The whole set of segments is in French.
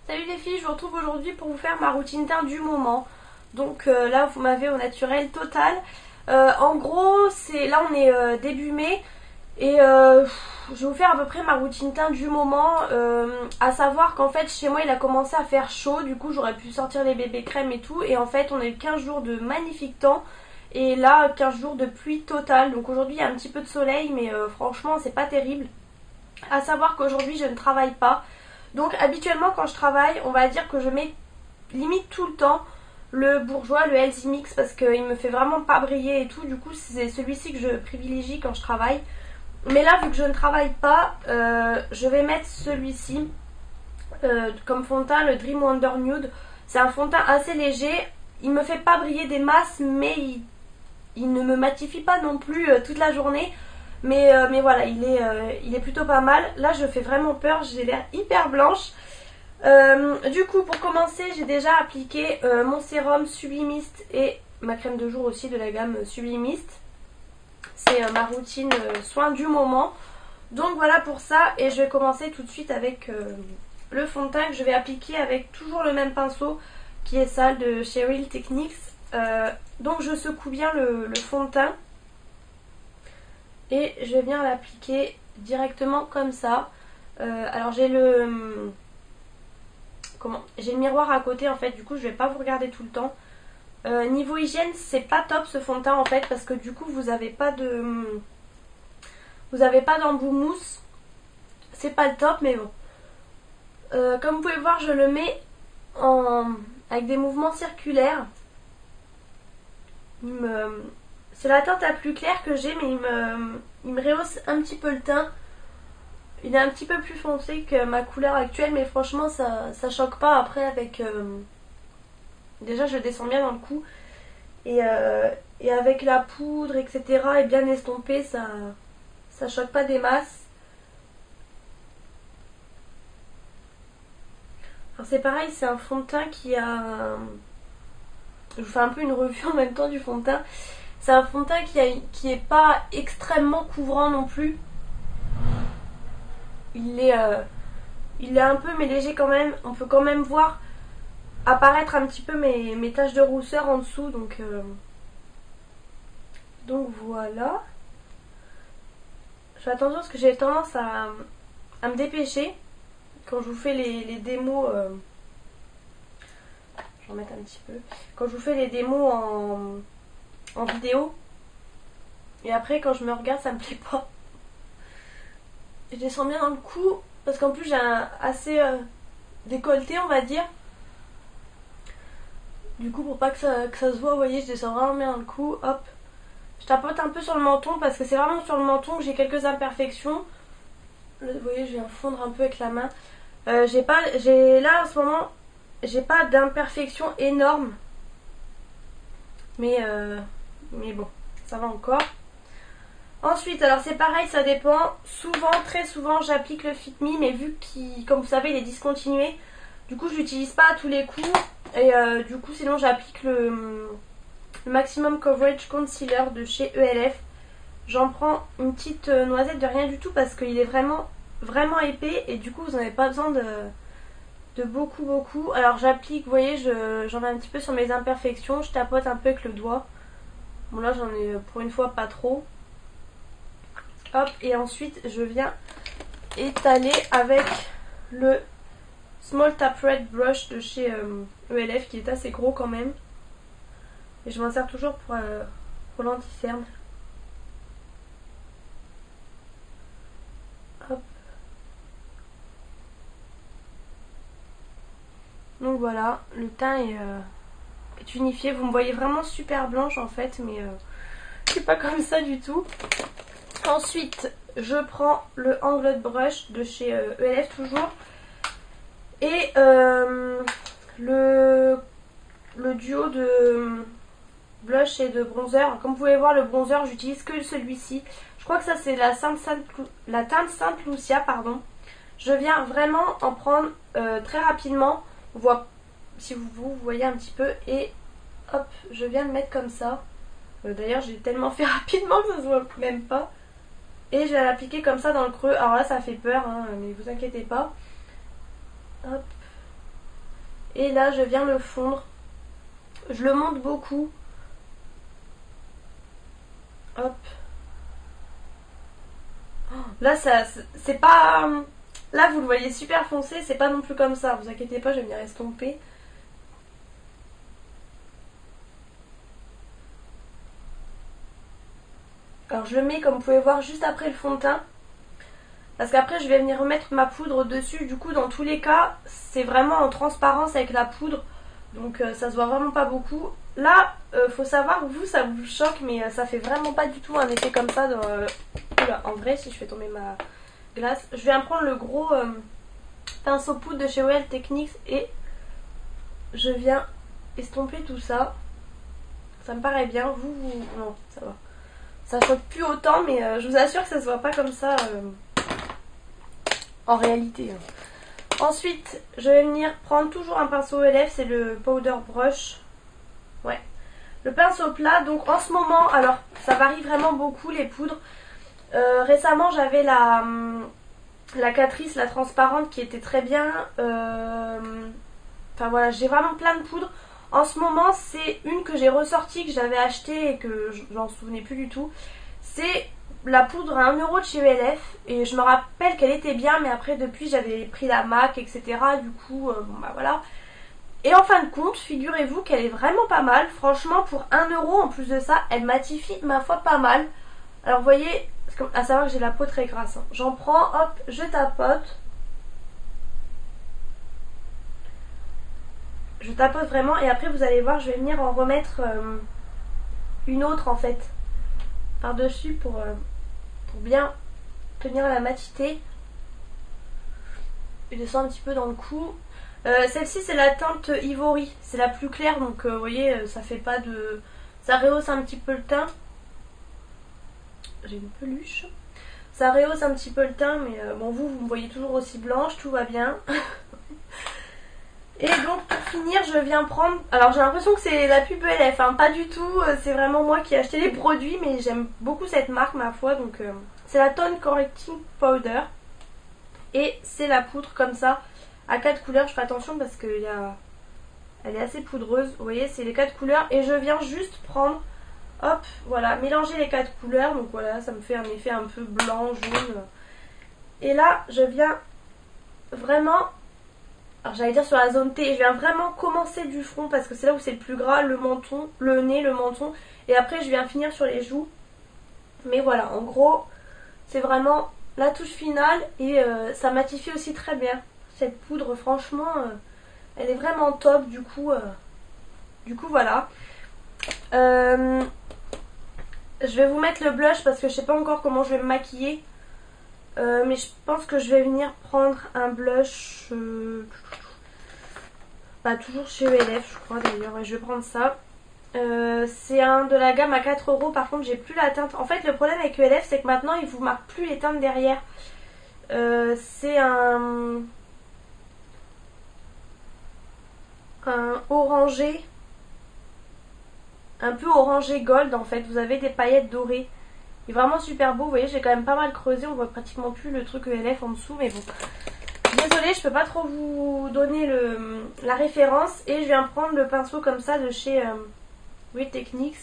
Salut les filles, je vous retrouve aujourd'hui pour vous faire ma routine teint du moment. Donc là vous m'avez au naturel total. En gros là on est début mai et je vais vous faire à peu près ma routine teint du moment. À savoir qu'en fait chez moi il a commencé à faire chaud, du coup j'aurais pu sortir les bébés crèmes et tout. Et en fait on a eu 15 jours de magnifique temps et là 15 jours de pluie totale. Donc aujourd'hui il y a un petit peu de soleil mais franchement c'est pas terrible. À savoir qu'aujourd'hui je ne travaille pas. Donc habituellement quand je travaille, on va dire que je mets limite tout le temps le Bourjois, le Healthy Mix, parce qu'il me fait vraiment pas briller et tout. Du coup c'est celui-ci que je privilégie quand je travaille. Mais là vu que je ne travaille pas, je vais mettre celui-ci comme fond de teint, le Dream Wonder Nude. C'est un fond de teint assez léger, il me fait pas briller des masses mais il ne me matifie pas non plus toute la journée. Mais voilà, il est plutôt pas mal. Là je fais vraiment peur, j'ai l'air hyper blanche. Du coup pour commencer j'ai déjà appliqué mon sérum Sublimist et ma crème de jour aussi de la gamme Sublimist. C'est ma routine soin du moment. Donc voilà pour ça, et je vais commencer tout de suite avec le fond de teint que je vais appliquer avec toujours le même pinceau qui est celle de chez Real Techniques. Donc je secoue bien le fond de teint et je viens l'appliquer directement comme ça. Alors j'ai le miroir à côté en fait, du coup je vais pas vous regarder tout le temps. Niveau hygiène c'est pas top ce fond de teint en fait, parce que du coup vous avez pas d'embout mousse, c'est pas le top mais bon. Comme vous pouvez voir je le mets avec des mouvements circulaires. C'est la teinte la plus claire que j'ai, mais il me rehausse un petit peu le teint. Il est un petit peu plus foncé que ma couleur actuelle, mais franchement ça choque pas après avec... Déjà je descends bien dans le cou. Et avec la poudre, etc. et bien estompé, ça choque pas des masses. Alors c'est pareil, c'est un fond de teint qui a... Je vous fais un peu une revue en même temps du fond de teint. C'est un fond de teint qui est pas extrêmement couvrant non plus. Il est un peu mais léger quand même. On peut quand même voir apparaître un petit peu mes taches de rousseur en dessous. Donc voilà. Je fais attention parce que j'ai tendance à me dépêcher quand je vous fais les démos. Je vais en mettre un petit peu. Quand je vous fais les démos en vidéo. Et après quand je me regarde ça me plaît pas. Je descends bien dans le cou parce qu'en plus j'ai un assez décolleté on va dire. Du coup pour pas que ça se voit, vous voyez, je descends vraiment bien dans le cou. Hop. Je tapote un peu sur le menton parce que c'est vraiment sur le menton que j'ai quelques imperfections. Là, vous voyez, je viens fondre un peu avec la main. Là en ce moment j'ai pas d'imperfection énorme. Mais bon, ça va encore. Ensuite, alors c'est pareil, ça dépend. Souvent, très souvent, j'applique le Fit Me, mais vu qu'il, comme vous savez, il est discontinué, du coup, je l'utilise pas à tous les coups. Et du coup, sinon, j'applique le Maximum Coverage Concealer de chez ELF. J'en prends une petite noisette de rien du tout parce qu'il est vraiment, vraiment épais. Et du coup, vous n'en avez pas besoin de beaucoup. Alors, j'applique, vous voyez, j'en mets un petit peu sur mes imperfections. Je tapote un peu avec le doigt. Bon, là, j'en ai pour une fois pas trop. Hop, et ensuite je viens étaler avec le Small Tap Red Brush de chez ELF qui est assez gros quand même. Et je m'en sers toujours pour l'anti-cerne. Hop. Donc voilà, le teint est unifié. Vous me voyez vraiment super blanche en fait, mais je suis pas comme ça du tout. Ensuite, je prends le Angled Brush de chez ELF toujours. Et le duo de blush et de bronzer. Comme vous pouvez voir, le bronzer, j'utilise que celui-ci. Je crois que ça, c'est la teinte Sainte Lucia, pardon. Je viens vraiment en prendre très rapidement. On voit, si vous voyez un petit peu. Et hop, je viens le mettre comme ça. D'ailleurs, j'ai tellement fait rapidement que ça se voit même pas. Et je vais l'appliquer comme ça dans le creux. Alors là ça fait peur hein, mais vous inquiétez pas. Hop. Et là je viens le fondre. Je le monte beaucoup. Hop. Là ça c'est pas... Là vous le voyez super foncé, c'est pas non plus comme ça. Vous inquiétez pas, je vais venir estomper. Alors je le mets comme vous pouvez voir juste après le fond de teint. Parce qu'après je vais venir remettre ma poudre dessus. Du coup dans tous les cas c'est vraiment en transparence avec la poudre. Donc ça se voit vraiment pas beaucoup. Là faut savoir que vous ça vous choque, mais ça fait vraiment pas du tout un effet comme ça dans, oula, en vrai si je fais tomber ma glace. Je viens prendre le gros pinceau poudre de chez Well Techniques et je viens estomper tout ça. Ça me paraît bien. Non, ça va. Ça choque plus autant, mais je vous assure que ça se voit pas comme ça en réalité. Ensuite, je vais venir prendre toujours un pinceau ELF, c'est le Powder Brush. Ouais. Le pinceau plat, donc en ce moment, alors ça varie vraiment beaucoup les poudres. Récemment, j'avais la Catrice, la transparente, qui était très bien. Enfin voilà, j'ai vraiment plein de poudres. En ce moment, c'est une que j'ai ressortie, que j'avais achetée et que j'en souvenais plus du tout. C'est la poudre à 1 € de chez ELF. Et je me rappelle qu'elle était bien, mais après, depuis, j'avais pris la MAC, etc. Du coup, bon bah voilà. Et en fin de compte, figurez-vous qu'elle est vraiment pas mal. Franchement, pour 1 € en plus de ça, elle matifie, ma foi, pas mal. Alors, vous voyez, à savoir que j'ai la peau très grasse. Hein. J'en prends, hop, je tapote. Je tapote vraiment et après vous allez voir, je vais venir en remettre une autre en fait par-dessus pour bien tenir la matité. Je descends un petit peu dans le cou. Celle-ci c'est la teinte Ivory, c'est la plus claire donc vous voyez ça fait pas de... Ça rehausse un petit peu le teint. J'ai une peluche. Ça rehausse un petit peu le teint mais bon vous me voyez toujours aussi blanche, tout va bien. Et donc pour finir je viens prendre, alors j'ai l'impression que c'est la pub ELF, hein, pas du tout, c'est vraiment moi qui ai acheté les produits mais j'aime beaucoup cette marque ma foi, donc c'est la Tone Correcting Powder et c'est la poudre comme ça à 4 couleurs, je fais attention parce que elle est assez poudreuse, vous voyez c'est les 4 couleurs et je viens juste prendre, hop voilà, mélanger les 4 couleurs, donc voilà ça me fait un effet un peu blanc, jaune et là je viens vraiment... Alors j'allais dire sur la zone T, je viens vraiment commencer du front parce que c'est là où c'est le plus gras, le menton, le nez, le menton. Et après je viens finir sur les joues. Mais voilà, en gros, c'est vraiment la touche finale et ça matifie aussi très bien. Cette poudre, franchement, elle est vraiment top. Du coup voilà. Je vais vous mettre le blush parce que je sais pas encore comment je vais me maquiller. Mais je pense que je vais venir prendre un blush toujours chez ELF je crois d'ailleurs, ouais, je vais prendre ça. C'est un de la gamme à 4 €, par contre j'ai plus la teinte. En fait le problème avec ELF c'est que maintenant ils vous marquent plus les teintes derrière. C'est un orangé, un peu orangé gold en fait, vous avez des paillettes dorées. Il est vraiment super beau, vous voyez j'ai quand même pas mal creusé, on voit pratiquement plus le truc ELF en dessous mais bon. Désolée je peux pas trop vous donner la référence et je viens prendre le pinceau comme ça de chez Well Techniques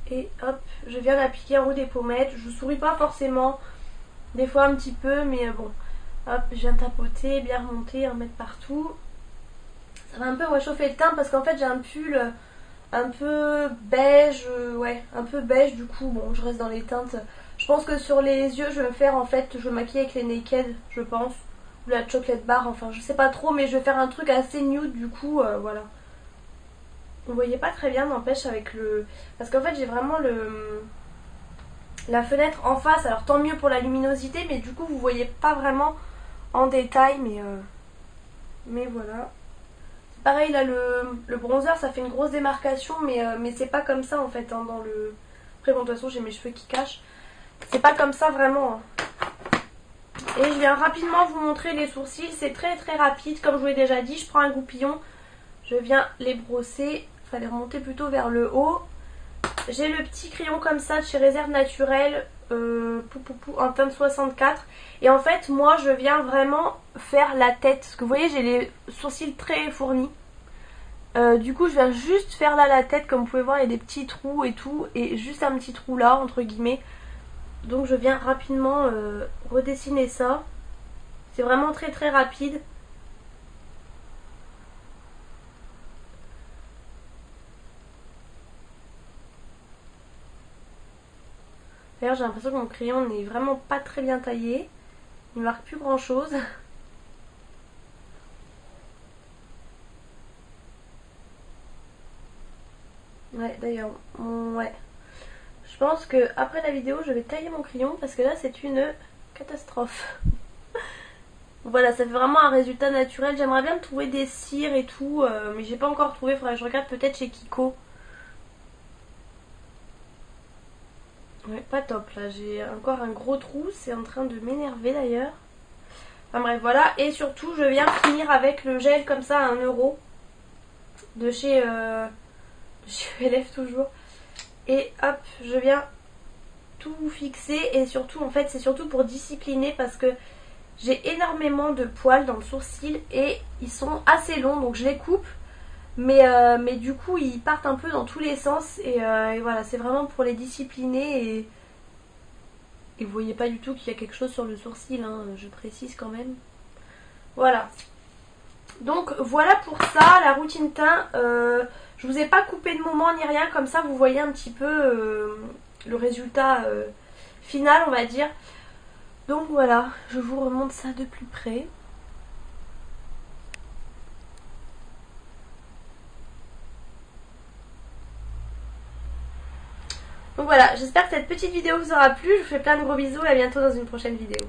et hop je viens l'appliquer en haut des pommettes. Je souris pas forcément, des fois un petit peu mais bon hop je viens tapoter, bien remonter, en mettre partout. Ça va un peu réchauffer le teint parce qu'en fait j'ai un pull un peu beige, ouais, un peu beige du coup, bon, je reste dans les teintes. Je pense que sur les yeux, je vais me faire en fait, je vais maquiller avec les Naked, je pense, ou la Chocolate Bar, enfin, je sais pas trop, mais je vais faire un truc assez nude du coup, voilà. Vous voyez pas très bien, n'empêche, avec le... Parce qu'en fait, j'ai vraiment la fenêtre en face, alors tant mieux pour la luminosité, mais du coup, vous voyez pas vraiment en détail, mais voilà. Pareil là le bronzer ça fait une grosse démarcation mais c'est pas comme ça en fait hein, dans le... Après bon de toute façon j'ai mes cheveux qui cachent. C'est pas comme ça vraiment hein. Et je viens rapidement vous montrer les sourcils. C'est très très rapide comme je vous l'ai déjà dit. Je prends un goupillon, je viens les brosser. Il fallait remonter plutôt vers le haut. J'ai le petit crayon comme ça de chez Réserve Naturelle. en teinte 64. Et en fait moi je viens vraiment faire la tête, parce que vous voyez j'ai les sourcils très fournis. Du coup je viens juste faire là la tête, comme vous pouvez voir il y a des petits trous et tout, et juste un petit trou là entre guillemets. Donc je viens rapidement redessiner ça. C'est vraiment très très rapide. D'ailleurs j'ai l'impression que mon crayon n'est vraiment pas très bien taillé. Il marque plus grand chose. Ouais d'ailleurs, ouais. Je pense que après la vidéo je vais tailler mon crayon parce que là c'est une catastrophe. Voilà, ça fait vraiment un résultat naturel. J'aimerais bien trouver des cires et tout, mais j'ai pas encore trouvé. Faudrait que je regarde peut-être chez Kiko. Ouais, pas top là, j'ai encore un gros trou, c'est en train de m'énerver d'ailleurs. Enfin bref, voilà, et surtout je viens finir avec le gel comme ça à 1 € de chez LF toujours. Et hop, je viens tout fixer, et surtout en fait c'est surtout pour discipliner parce que j'ai énormément de poils dans le sourcil et ils sont assez longs, donc je les coupe. Mais du coup ils partent un peu dans tous les sens et voilà, c'est vraiment pour les discipliner et vous voyez pas du tout qu'il y a quelque chose sur le sourcil, hein, je précise quand même. Voilà. Donc voilà pour ça, la routine teint. Je vous ai pas coupé de moment ni rien, comme ça vous voyez un petit peu le résultat final on va dire. Donc voilà, je vous remonte ça de plus près. Donc voilà, j'espère que cette petite vidéo vous aura plu. Je vous fais plein de gros bisous et à bientôt dans une prochaine vidéo.